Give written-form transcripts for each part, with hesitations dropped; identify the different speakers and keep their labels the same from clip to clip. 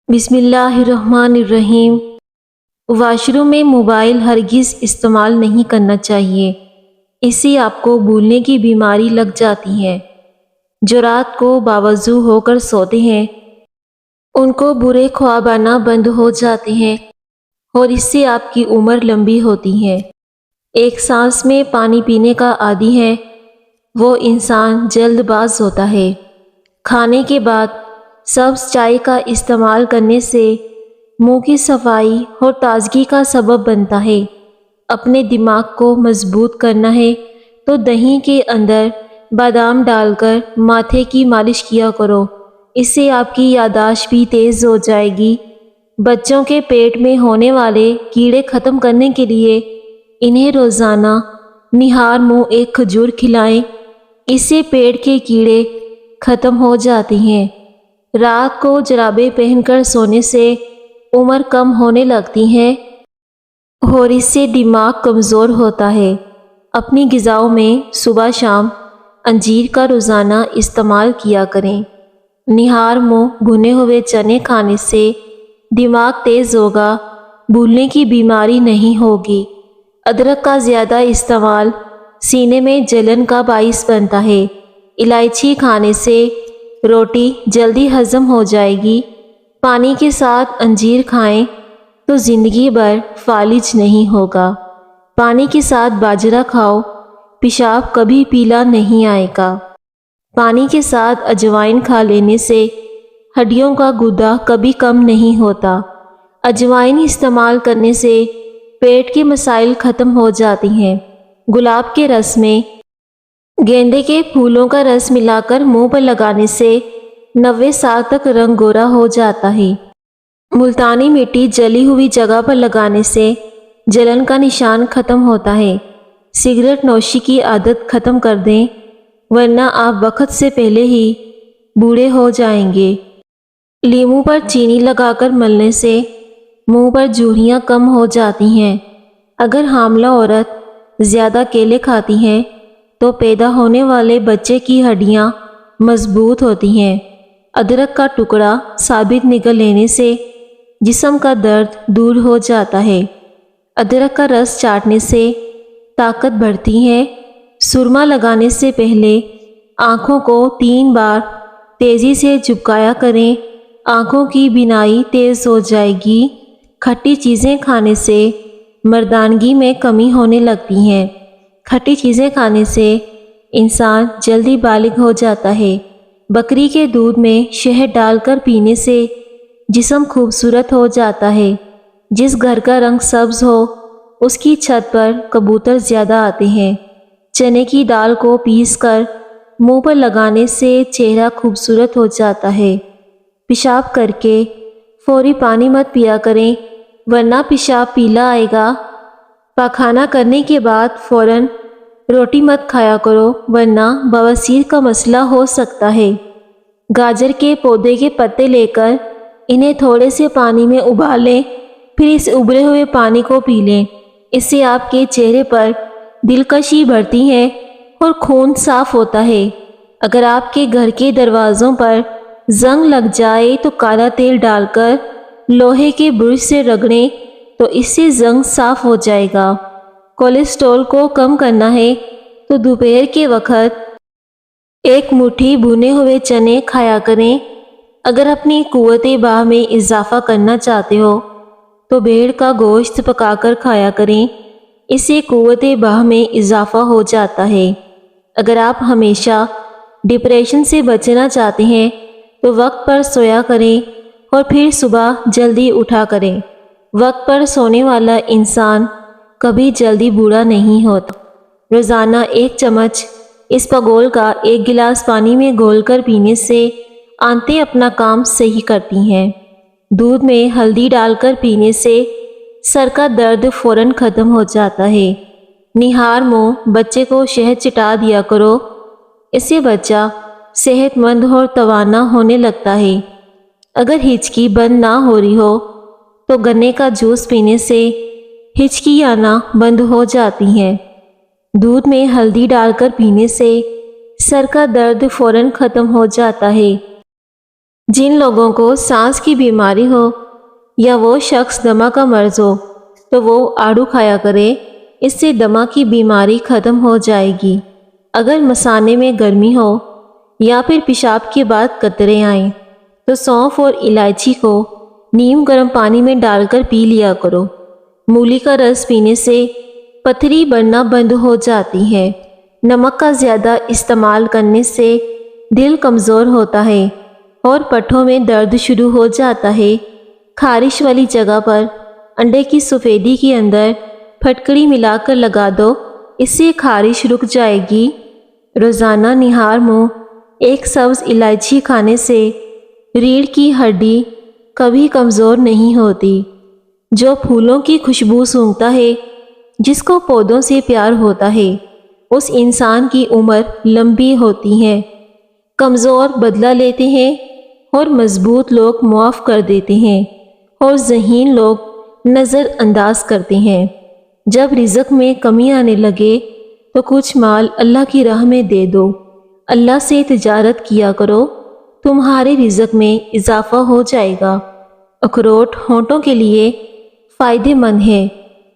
Speaker 1: بسم اللہ الرحمن الرحیم۔ واش روم میں موبائل ہرگز استعمال نہیں کرنا چاہیے، اس سے آپ کو بھولنے کی بیماری لگ جاتی ہے۔ جو رات کو باوضو ہو کر سوتے ہیں ان کو برے خواب آنا بند ہو جاتے ہیں اور اس سے آپ کی عمر لمبی ہوتی ہے۔ ایک سانس میں پانی پینے کا عادی ہے وہ انسان جلد باز ہوتا ہے۔ کھانے کے بعد سبز چائے کا استعمال کرنے سے منہ کی صفائی اور تازگی کا سبب بنتا ہے۔ اپنے دماغ کو مضبوط کرنا ہے تو دہی کے اندر بادام ڈال کر ماتھے کی مالش کیا کرو، اس سے آپ کی یادداشت بھی تیز ہو جائے گی۔ بچوں کے پیٹ میں ہونے والے کیڑے ختم کرنے کے لیے انہیں روزانہ نہار منہ ایک کھجور کھلائیں، اس سے پیٹ کے کیڑے ختم ہو جاتے ہیں۔ رات کو جرابیں پہن کر سونے سے عمر کم ہونے لگتی ہے اور اس سے دماغ کمزور ہوتا ہے۔ اپنی غذاؤں میں صبح شام انجیر کا روزانہ استعمال کیا کریں۔ نہار منہ بھنے ہوئے چنے کھانے سے دماغ تیز ہوگا، بھولنے کی بیماری نہیں ہوگی۔ ادرک کا زیادہ استعمال سینے میں جلن کا باعث بنتا ہے۔ الائچی کھانے سے روٹی جلدی ہضم ہو جائے گی۔ پانی کے ساتھ انجیر کھائیں تو زندگی بھر فالج نہیں ہوگا۔ پانی کے ساتھ باجرہ کھاؤ، پیشاب کبھی پیلا نہیں آئے گا۔ پانی کے ساتھ اجوائن کھا لینے سے ہڈیوں کا گدا کبھی کم نہیں ہوتا۔ اجوائن استعمال کرنے سے پیٹ کے مسائل ختم ہو جاتی ہیں۔ گلاب کے رس میں گیندے کے پھولوں کا رس ملا کر منہ پر لگانے سے 90 سال تک رنگ گورا ہو جاتا ہے۔ ملتانی مٹی جلی ہوئی جگہ پر لگانے سے جلن کا نشان ختم ہوتا ہے۔ سگریٹ نوشی کی عادت ختم کر دیں ورنہ آپ وقت سے پہلے ہی بوڑھے ہو جائیں گے۔ لیموں پر چینی لگا کر ملنے سے منہ پر جھریاں کم ہو جاتی ہیں۔ اگر حاملہ عورت زیادہ کیلے کھاتی ہیں تو پیدا ہونے والے بچے کی ہڈیاں مضبوط ہوتی ہیں۔ ادرک کا ٹکڑا ثابت نگل لینے سے جسم کا درد دور ہو جاتا ہے۔ ادرک کا رس چاٹنے سے طاقت بڑھتی ہے۔ سرما لگانے سے پہلے آنکھوں کو 3 بار تیزی سے جھپکایا کریں، آنکھوں کی بینائی تیز ہو جائے گی۔ کھٹی چیزیں کھانے سے مردانگی میں کمی ہونے لگتی ہے۔ کھٹی چیزیں کھانے سے انسان جلدی بالغ ہو جاتا ہے۔ بکری کے دودھ میں شہد ڈال کر پینے سے جسم خوبصورت ہو جاتا ہے۔ جس گھر کا رنگ سبز ہو اس کی چھت پر کبوتر زیادہ آتے ہیں۔ چنے کی دال کو پیس کر منہ پر لگانے سے چہرہ خوبصورت ہو جاتا ہے۔ پیشاب کر کے فوری پانی مت پیا کریں ورنہ پیشاب پیلا آئے گا۔ پاخانہ کرنے کے بعد فوراً روٹی مت کھایا کرو ورنہ بواسیر کا مسئلہ ہو سکتا ہے۔ گاجر کے پودے کے پتے لے کر انہیں تھوڑے سے پانی میں ابال لیں، پھر اس ابلے ہوئے پانی کو پی لیں، اس سے آپ کے چہرے پر دلکشی بڑھتی ہے اور خون صاف ہوتا ہے۔ اگر آپ کے گھر کے دروازوں پر زنگ لگ جائے تو کالا تیل ڈال کر لوہے کے برش سے رگڑیں تو اس سے زنگ صاف ہو جائے گا۔ کولیسٹرول کو کم کرنا ہے تو دوپہر کے وقت ایک مٹھی بھنے ہوئے چنے کھایا کریں۔ اگر اپنی قوت باہ میں اضافہ کرنا چاہتے ہو تو بھیڑ کا گوشت پکا کر کھایا کریں، اس سے قوت باہ میں اضافہ ہو جاتا ہے۔ اگر آپ ہمیشہ ڈپریشن سے بچنا چاہتے ہیں تو وقت پر سویا کریں اور پھر صبح جلدی اٹھا کریں۔ وقت پر سونے والا انسان کبھی جلدی بوڑھا نہیں ہوتا۔ روزانہ 1 چمچ اسپاغول کا 1 گلاس پانی میں گھول کر پینے سے آنتیں اپنا کام صحیح کرتی ہیں۔ دودھ میں ہلدی ڈال کر پینے سے سر کا درد فوراً ختم ہو جاتا ہے۔ نہار منہ بچے کو شہد چٹا دیا کرو، اس سے بچہ صحت مند اور توانا ہونے لگتا ہے۔ اگر ہچکی بند نہ ہو رہی ہو تو گنے کا جوس پینے سے ہچکی آنا بند ہو جاتی ہے۔ دودھ میں ہلدی ڈال کر پینے سے سر کا درد فوراً ختم ہو جاتا ہے۔ جن لوگوں کو سانس کی بیماری ہو یا وہ شخص دمہ کا مرض ہو تو وہ آڑو کھایا کرے، اس سے دمہ کی بیماری ختم ہو جائے گی۔ اگر مثانے میں گرمی ہو یا پھر پیشاب کے بعد قطرے آئیں تو سونف اور الائچی کو نیم گرم پانی میں ڈال کر پی لیا کرو۔ مولی کا رس پینے سے پتھری بڑھنا بند ہو جاتی ہے۔ نمک کا زیادہ استعمال کرنے سے دل کمزور ہوتا ہے اور پٹھوں میں درد شروع ہو جاتا ہے۔ خارش والی جگہ پر انڈے کی سفیدی کے اندر پھٹکڑی ملا کر لگا دو، اس سے خارش رک جائے گی۔ روزانہ نہار منہ ایک سبز الائچی کھانے سے ریڑھ کی ہڈی کبھی کمزور نہیں ہوتی۔ جو پھولوں کی خوشبو سونگھتا ہے، جس کو پودوں سے پیار ہوتا ہے، اس انسان کی عمر لمبی ہوتی ہے۔ کمزور بدلہ لیتے ہیں اور مضبوط لوگ معاف کر دیتے ہیں اور ذہین لوگ نظر انداز کرتے ہیں۔ جب رزق میں کمی آنے لگے تو کچھ مال اللہ کی راہ میں دے دو۔ اللہ سے تجارت کیا کرو، تمہارے رزق میں اضافہ ہو جائے گا۔ اخروٹ ہونٹوں کے لیے فائدہ مند ہے۔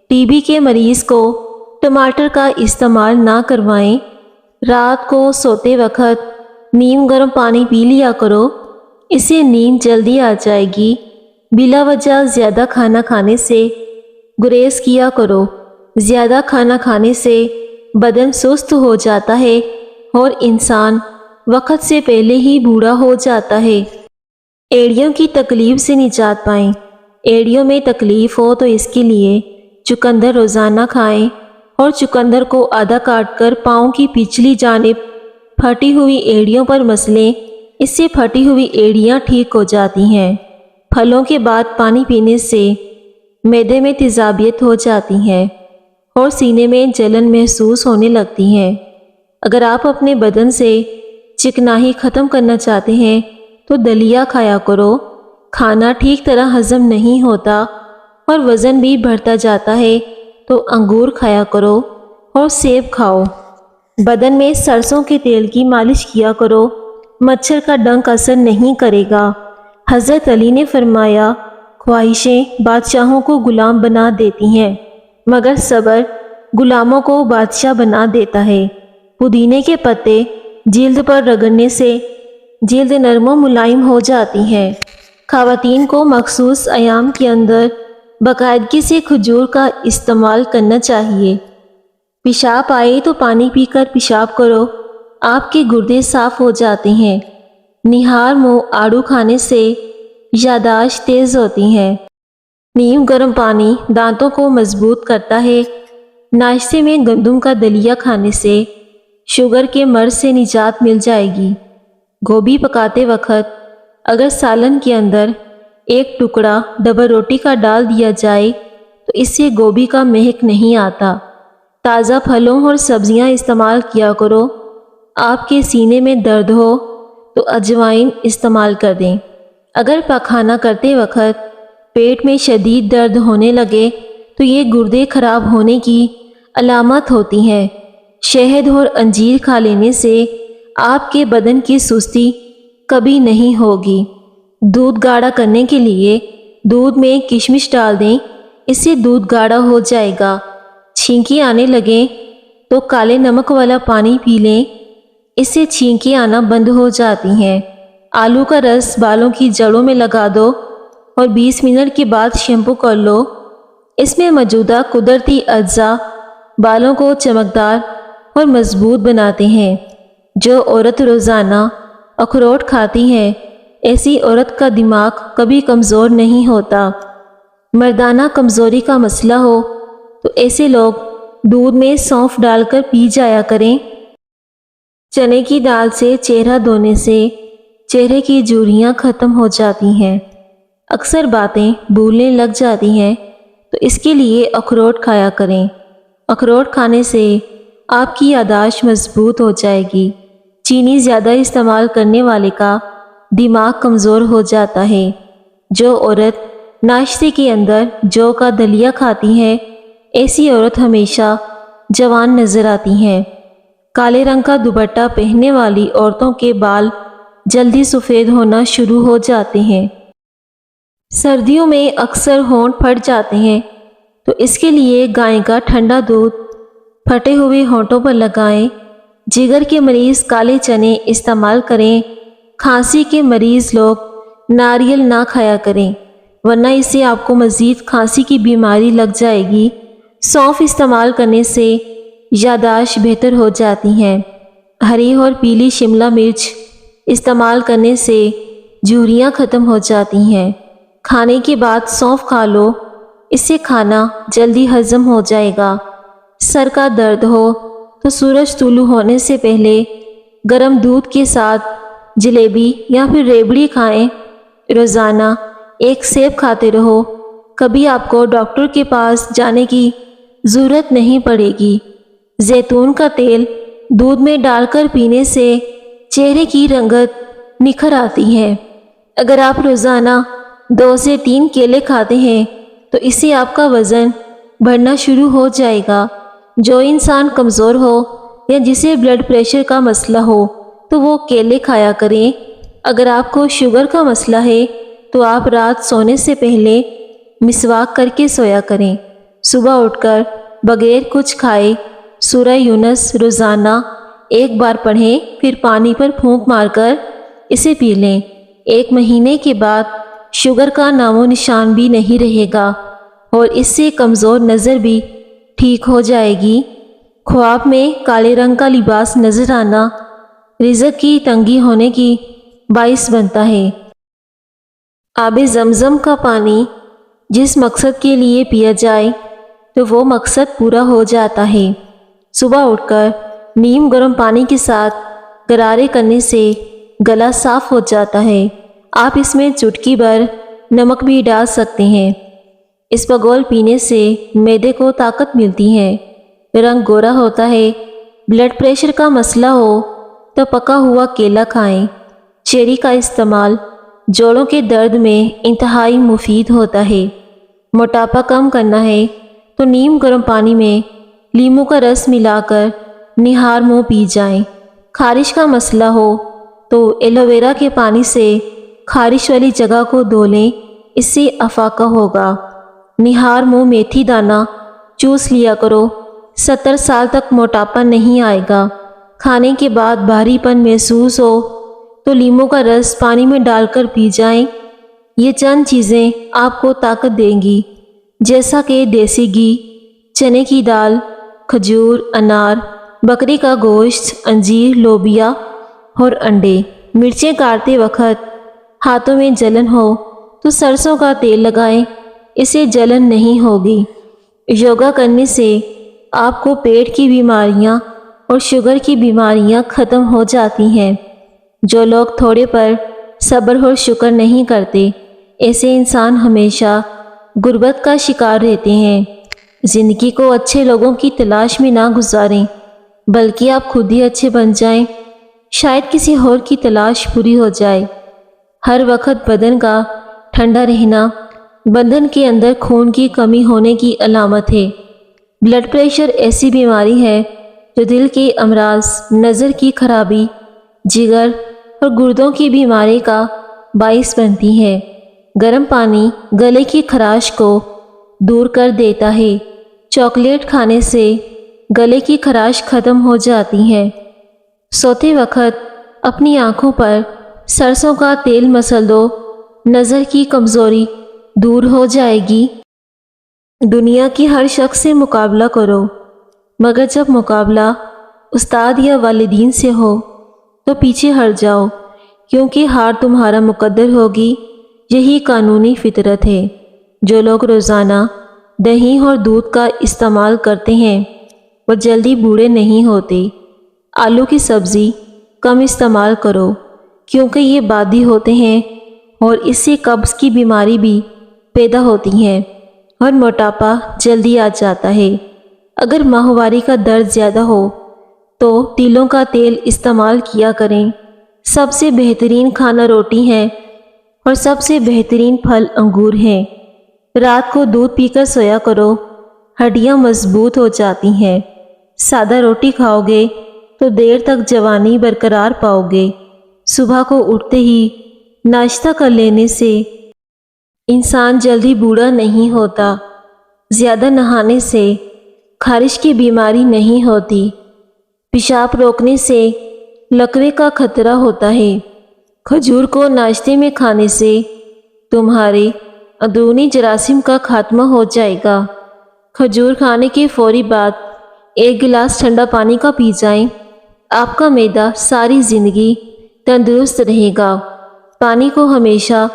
Speaker 1: ٹی بی کے مریض کو ٹماٹر کا استعمال نہ کروائیں۔ رات کو سوتے وقت نیم گرم پانی پی لیا کرو، اس سے نیند جلدی آ جائے گی۔ بلا وجہ زیادہ کھانا کھانے سے گریز کیا کرو۔ زیادہ کھانا کھانے سے بدن سست ہو جاتا ہے اور انسان وقت سے پہلے ہی بوڑھا ہو جاتا ہے۔ ایڑیوں کی تکلیف سے نجات پائیں۔ ایڑیوں میں تکلیف ہو تو اس کے لیے چقندر روزانہ کھائیں اور چقندر کو آدھا کاٹ کر پاؤں کی پچھلی جانب پھٹی ہوئی ایڑیوں پر مسلیں، اس سے پھٹی ہوئی ایڑیاں ٹھیک ہو جاتی ہیں۔ پھلوں کے بعد پانی پینے سے معدے میں تیزابیت ہو جاتی ہے اور سینے میں جلن محسوس ہونے لگتی ہے۔ اگر آپ اپنے بدن سے چکنائی ختم کرنا چاہتے ہیں تو دلیا کھایا کرو۔ کھانا ٹھیک طرح ہضم نہیں ہوتا اور وزن بھی بڑھتا جاتا ہے تو انگور کھایا کرو اور سیب کھاؤ۔ بدن میں سرسوں کے تیل کی مالش کیا کرو، مچھر کا ڈنک اثر نہیں کرے گا۔ حضرت علی نے فرمایا، خواہشیں بادشاہوں کو غلام بنا دیتی ہیں مگر صبر غلاموں کو بادشاہ بنا دیتا ہے۔ پودینے کے پتے جلد پر رگڑنے سے جلد نرم و ملائم ہو جاتی ہے۔ خواتین کو مخصوص ایام کے اندر باقاعدگی سے کھجور کا استعمال کرنا چاہیے۔ پیشاب آئے تو پانی پی کر پیشاب کرو، آپ کے گردے صاف ہو جاتے ہیں۔ نہار منہ آڑو کھانے سے یادداشت تیز ہوتی ہے۔ نیم گرم پانی دانتوں کو مضبوط کرتا ہے۔ ناشتے میں گندم کا دلیا کھانے سے شوگر کے مرض سے نجات مل جائے گی۔ گوبھی پکاتے وقت اگر سالن کے اندر ایک ٹکڑا ڈبل روٹی کا ڈال دیا جائے تو اس سے گوبھی کا مہک نہیں آتا۔ تازہ پھلوں اور سبزیاں استعمال کیا کرو۔ آپ کے سینے میں درد ہو تو اجوائن استعمال کر دیں۔ اگر پاخانہ کرتے وقت پیٹ میں شدید درد ہونے لگے تو یہ گردے خراب ہونے کی علامت ہوتی ہے۔ شہد اور انجیر کھا لینے سے آپ کے بدن کی سستی کبھی نہیں ہوگی۔ دودھ گاڑھا کرنے کے لیے دودھ میں کشمش ڈال دیں، اس سے دودھ گاڑھا ہو جائے گا۔ چھینکی آنے لگے تو کالے نمک والا پانی پی لیں، اس سے چھینکی آنا بند ہو جاتی ہیں۔ آلو کا رس بالوں کی جڑوں میں لگا دو اور 20 منٹ کے بعد شیمپو کر لو۔ اس میں موجودہ قدرتی اجزاء بالوں کو چمکدار اور مضبوط بناتے ہیں۔ جو عورت روزانہ اخروٹ کھاتی ہے، ایسی عورت کا دماغ کبھی کمزور نہیں ہوتا۔ مردانہ کمزوری کا مسئلہ ہو تو ایسے لوگ دودھ میں سونف ڈال کر پی جایا کریں۔ چنے کی دال سے چہرہ دھونے سے چہرے کی جھریاں ختم ہو جاتی ہیں۔ اکثر باتیں بھولنے لگ جاتی ہیں تو اس کے لیے اخروٹ کھایا کریں۔ اخروٹ کھانے سے آپ کی یادداشت مضبوط ہو جائے گی۔ چینی زیادہ استعمال کرنے والے کا دماغ کمزور ہو جاتا ہے۔ جو عورت ناشتے کے اندر جو کا دلیا کھاتی ہے، ایسی عورت ہمیشہ جوان نظر آتی ہیں۔ کالے رنگ کا دوپٹہ پہننے والی عورتوں کے بال جلدی سفید ہونا شروع ہو جاتے ہیں۔ سردیوں میں اکثر ہونٹ پھٹ جاتے ہیں، تو اس کے لیے گائے کا ٹھنڈا دودھ پھٹے ہوئے ہونٹوں پر لگائیں۔ جگر کے مریض کالے چنے استعمال کریں۔ کھانسی کے مریض لوگ ناریل نہ کھایا کریں، ورنہ اس سے آپ کو مزید کھانسی کی بیماری لگ جائے گی۔ سونف استعمال کرنے سے یادداشت بہتر ہو جاتی ہے۔ ہری اور پیلی شملہ مرچ استعمال کرنے سے جھریاں ختم ہو جاتی ہیں۔ کھانے کے بعد سونف کھا لو، اس سے کھانا جلدی ہضم ہو جائے گا۔ سر کا درد ہو تو سورج طلوع ہونے سے پہلے گرم دودھ کے ساتھ جلیبی یا پھر ریبڑی کھائیں۔ روزانہ ایک سیب کھاتے رہو، کبھی آپ کو ڈاکٹر کے پاس جانے کی ضرورت نہیں پڑے گی۔ زیتون کا تیل دودھ میں ڈال کر پینے سے چہرے کی رنگت نکھر آتی ہے۔ اگر آپ روزانہ 2 سے 3 کیلے کھاتے ہیں تو اس سے آپ کا وزن بڑھنا شروع ہو جائے گا۔ جو انسان کمزور ہو یا جسے بلڈ پریشر کا مسئلہ ہو تو وہ کیلے کھایا کریں۔ اگر آپ کو شوگر کا مسئلہ ہے تو آپ رات سونے سے پہلے مسواک کر کے سویا کریں۔ صبح اٹھ کر بغیر کچھ کھائے سورہ یونس روزانہ 1 بار پڑھیں، پھر پانی پر پھونک مار کر اسے پی لیں۔ 1 مہینے کے بعد شوگر کا نام و نشان بھی نہیں رہے گا اور اس سے کمزور نظر بھی ٹھیک ہو جائے گی۔ خواب میں کالے رنگ کا لباس نظر آنا رزق کی تنگی ہونے کی باعث بنتا ہے۔ آب زمزم کا پانی جس مقصد کے لیے پیا جائے تو وہ مقصد پورا ہو جاتا ہے۔ صبح اٹھ کر نیم گرم پانی کے ساتھ غرارے کرنے سے گلا صاف ہو جاتا ہے۔ آپ اس میں چٹکی بھر نمک بھی ڈال سکتے ہیں۔ اس بگول پینے سے معدے کو طاقت ملتی ہے۔ رنگ گورا ہوتا ہے۔ بلڈ پریشر کا مسئلہ ہو تو پکا ہوا کیلا کھائیں۔ چیری کا استعمال جوڑوں کے درد میں انتہائی مفید ہوتا ہے۔ موٹاپا کم کرنا ہے تو نیم گرم پانی میں لیموں کا رس ملا کر نہار منہ پی جائیں۔ خارش کا مسئلہ ہو تو ایلو ویرا کے پانی سے خارش والی جگہ کو دھو لیں، اس سے افاقہ ہوگا۔ نہار منہ میتھی دانہ چوس لیا کرو، 70 سال تک موٹاپا نہیں آئے گا۔ کھانے کے بعد بھاری پن محسوس ہو تو لیموں کا رس پانی میں ڈال کر پی جائیں۔ یہ چند چیزیں آپ کو طاقت دیں گی، جیسا کہ دیسی گھی، چنے کی دال، کھجور، انار، بکری کا گوشت، انجیر، لوبیا اور انڈے۔ مرچیں کاٹتے وقت ہاتھوں میں جلن ہو تو سرسوں کا تیل لگائیں، اسے جلن نہیں ہوگی۔ یوگا کرنے سے آپ کو پیٹ کی بیماریاں اور شوگر کی بیماریاں ختم ہو جاتی ہیں۔ جو لوگ تھوڑے پر صبر اور شکر نہیں کرتے، ایسے انسان ہمیشہ غربت کا شکار رہتے ہیں۔ زندگی کو اچھے لوگوں کی تلاش میں نہ گزاریں، بلکہ آپ خود ہی اچھے بن جائیں، شاید کسی اور کی تلاش پوری ہو جائے۔ ہر وقت بدن کا ٹھنڈا رہنا بدن کے اندر خون کی کمی ہونے کی علامت ہے۔ بلڈ پریشر ایسی بیماری ہے جو دل کے امراض، نظر کی خرابی، جگر اور گردوں کی بیماری کا باعث بنتی ہے۔ گرم پانی گلے کی خراش کو دور کر دیتا ہے۔ چاکلیٹ کھانے سے گلے کی خراش ختم ہو جاتی ہے۔ سوتے وقت اپنی آنکھوں پر سرسوں کا تیل مسل دو، نظر کی کمزوری دور ہو جائے گی۔ دنیا کی ہر شخص سے مقابلہ کرو، مگر جب مقابلہ استاد یا والدین سے ہو تو پیچھے ہٹ جاؤ، کیونکہ ہار تمہارا مقدر ہوگی۔ یہی قانونی فطرت ہے۔ جو لوگ روزانہ دہی اور دودھ کا استعمال کرتے ہیں وہ جلدی بوڑھے نہیں ہوتے۔ آلو کی سبزی کم استعمال کرو، کیونکہ یہ بادی ہوتے ہیں اور اس سے قبض کی بیماری بھی پیدا ہوتی ہے اور موٹاپا جلدی آ جاتا ہے۔ اگر ماہواری کا درد زیادہ ہو تو تیلوں کا تیل استعمال کیا کریں۔ سب سے بہترین کھانا روٹی ہے اور سب سے بہترین پھل انگور ہیں۔ رات کو دودھ پی کر سویا کرو، ہڈیاں مضبوط ہو جاتی ہیں۔ سادہ روٹی کھاؤ گے تو دیر تک جوانی برقرار پاؤ گے۔ صبح کو اٹھتے ہی ناشتہ کر لینے سے انسان جلدی بوڑھا نہیں ہوتا۔ زیادہ نہانے سے خارش کی بیماری نہیں ہوتی۔ پیشاب روکنے سے لکوے کا خطرہ ہوتا ہے۔ کھجور کو ناشتے میں کھانے سے تمہارے اندرونی جراثیم کا خاتمہ ہو جائے گا۔ کھجور کھانے کے فوری بعد 1 گلاس ٹھنڈا پانی کا پی جائیں۔ آپ کا معدہ ساری زندگی تندرست رہے گا۔ پانی کو ہمیشہ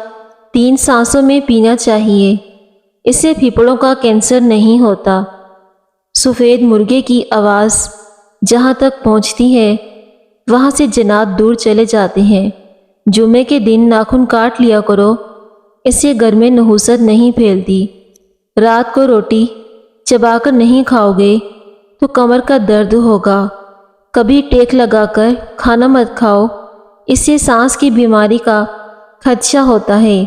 Speaker 1: 3 سانسوں میں پینا چاہیے۔ اس سے پھیپھڑوں کا کینسر نہیں ہوتا۔ سفید مرغے کی آواز جہاں تک پہنچتی ہے وہاں سے جنات دور چلے جاتے ہیں۔ جمعے کے دن ناخن کاٹ لیا کرو، اس سے گھر میں نحوست نہیں پھیلتی۔ رات کو روٹی چبا کر نہیں کھاؤ گے تو کمر کا درد ہوگا۔ کبھی ٹیک لگا کر کھانا مت کھاؤ، اس سے سانس کی بیماری کا خدشہ ہوتا ہے۔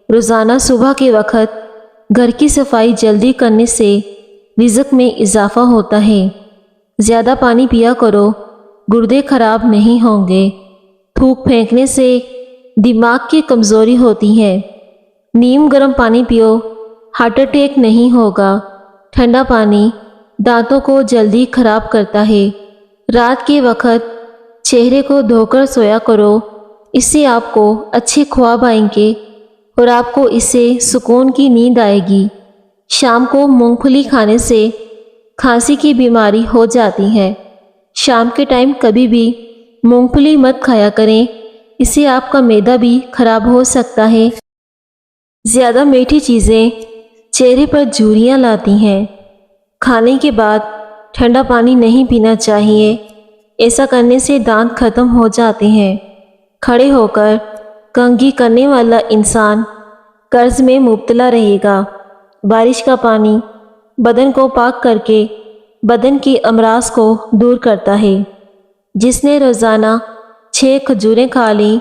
Speaker 1: روزانہ صبح کے وقت گھر کی صفائی جلدی کرنے سے رزق میں اضافہ ہوتا ہے۔ زیادہ پانی پیا کرو، گردے خراب نہیں ہوں گے۔ تھوک پھینکنے سے دماغ کی کمزوری ہوتی ہے۔ نیم گرم پانی پیو، ہارٹ اٹیک نہیں ہوگا۔ ٹھنڈا پانی دانتوں کو جلدی خراب کرتا ہے۔ رات کے وقت چہرے کو دھو کر سویا کرو، اس سے آپ کو اچھے خواب آئیں گے اور آپ کو اس سے سکون کی نیند آئے گی۔ شام کو مونگ پھلی کھانے سے کھانسی کی بیماری ہو جاتی ہے۔ شام کے ٹائم کبھی بھی مونگ پھلی مت کھایا کریں، اس سے آپ کا معدہ بھی خراب ہو سکتا ہے۔ زیادہ میٹھی چیزیں چہرے پر جھریاں لاتی ہیں۔ کھانے کے بعد ٹھنڈا پانی نہیں پینا چاہیے، ایسا کرنے سے دانت ختم ہو جاتے ہیں۔ کھڑے ہو کر کنگھی کرنے والا انسان قرض میں مبتلا رہے گا۔ بارش کا پانی بدن کو پاک کر کے بدن کی امراض کو دور کرتا ہے۔ جس نے روزانہ 6 کھجوریں کھا لیں،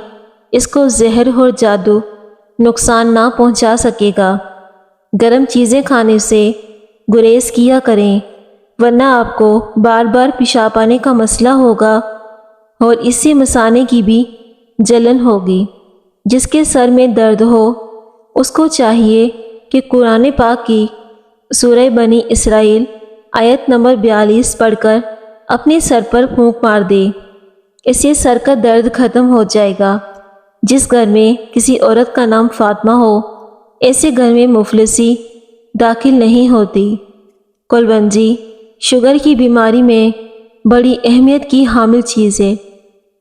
Speaker 1: اس کو زہر اور جادو نقصان نہ پہنچا سکے گا۔ گرم چیزیں کھانے سے گریز کیا کریں، ورنہ آپ کو بار بار پیشاب آنے کا مسئلہ ہوگا اور اس سے مثانے کی بھی جلن ہوگی۔ جس کے سر میں درد ہو اس کو چاہیے کہ قرآن پاک کی سورہ بنی اسرائیل آیت نمبر 42 پڑھ کر اپنے سر پر پھونک مار دے، اس سے سر کا درد ختم ہو جائے گا۔ جس گھر میں کسی عورت کا نام فاطمہ ہو، ایسے گھر میں مفلسی داخل نہیں ہوتی۔ کلونجی شوگر کی بیماری میں بڑی اہمیت کی حامل چیز ہے۔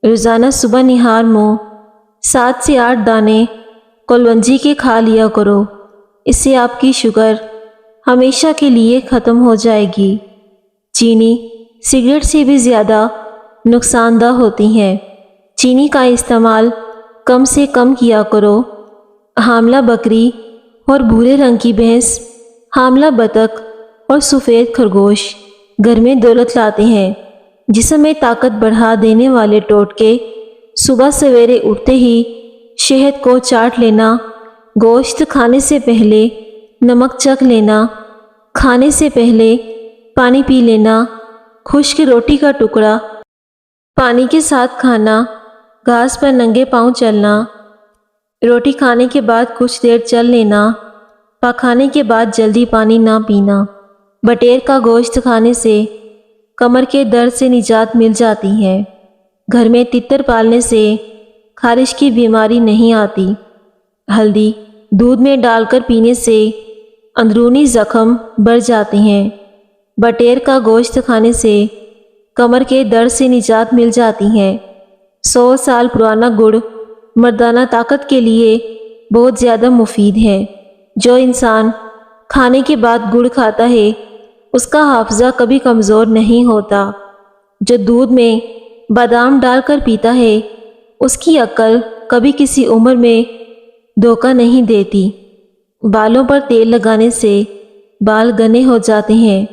Speaker 1: روزانہ صبح نہار منہ 7 سے 8 دانے کلونجی کے کھا لیا کرو، اس سے آپ کی شوگر ہمیشہ کے لیے ختم ہو جائے گی۔ چینی سگریٹ سے بھی زیادہ نقصان دہ ہوتی ہے۔ چینی کا استعمال کم سے کم کیا کرو۔ حاملہ بکری اور بھورے رنگ کی بھینس، حاملہ بطخ اور سفید خرگوش گھر میں دولت لاتے ہیں۔ جسم میں طاقت بڑھا دینے والے ٹوٹکے: صبح سویرے اٹھتے ہی شہد کو چاٹ لینا، گوشت کھانے سے پہلے نمک چکھ لینا، کھانے سے پہلے پانی پی لینا، خشک روٹی کا ٹکڑا پانی کے ساتھ کھانا، گھاس پر ننگے پاؤں چلنا، روٹی کھانے کے بعد کچھ دیر چل لینا، پاخانے کے بعد جلدی پانی نہ پینا۔ بٹیر کا گوشت کھانے سے کمر کے درد سے نجات مل جاتی ہے۔ گھر میں تتر پالنے سے خارش کی بیماری نہیں آتی۔ ہلدی دودھ میں ڈال کر پینے سے اندرونی زخم بڑھ جاتے ہیں۔ بٹیر کا گوشت کھانے سے کمر کے درد سے نجات مل جاتی ہے۔ 100 سال پرانا گڑ مردانہ طاقت کے لیے بہت زیادہ مفید ہے۔ جو انسان کھانے کے بعد گڑ کھاتا ہے اس کا حافظہ کبھی کمزور نہیں ہوتا۔ جو دودھ میں بادام ڈال کر پیتا ہے اس کی عقل کبھی کسی عمر میں دھوکہ نہیں دیتی۔ بالوں پر تیل لگانے سے بال گھنے ہو جاتے ہیں،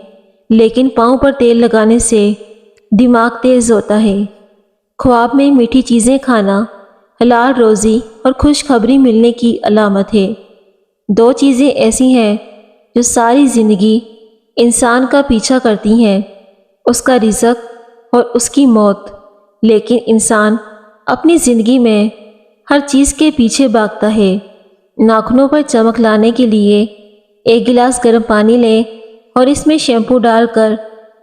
Speaker 1: لیکن پاؤں پر تیل لگانے سے دماغ تیز ہوتا ہے۔ خواب میں میٹھی چیزیں کھانا حلال روزی اور خوشخبری ملنے کی علامت ہے۔ 2 چیزیں ایسی ہیں جو ساری زندگی انسان کا پیچھا کرتی ہیں، اس کا رزق اور اس کی موت، لیکن انسان اپنی زندگی میں ہر چیز کے پیچھے بھاگتا ہے۔ ناخنوں پر چمک لانے کے لیے ایک گلاس گرم پانی لیں اور اس میں شیمپو ڈال کر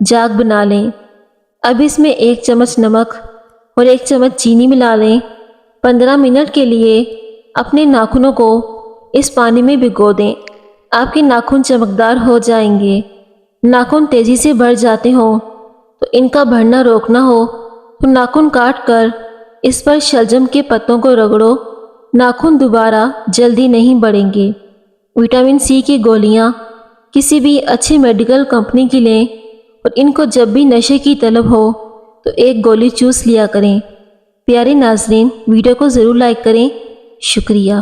Speaker 1: جاگ بنا لیں۔ اب اس میں 1 چمچ نمک اور 1 چمچ چینی ملا لیں۔ 15 منٹ کے لیے اپنے ناخنوں کو اس پانی میں بھگو دیں۔ آپ کے ناخن چمکدار ہو جائیں گے۔ ناخن تیزی سے بڑھ جاتے ہوں تو ان کا بڑھنا روکنا ہو تو ناخن کاٹ کر اس پر شلجم کے پتوں کو رگڑو۔ ناخن دوبارہ جلدی نہیں بڑھیں گے۔ وٹامن سی کی گولیاں کسی بھی اچھی میڈیکل کمپنی کی لیں اور ان کو جب بھی نشے کی طلب ہو تو 1 گولی چوس لیا کریں۔ پیارے ناظرین، ویڈیو کو ضرور لائک کریں۔ شکریہ۔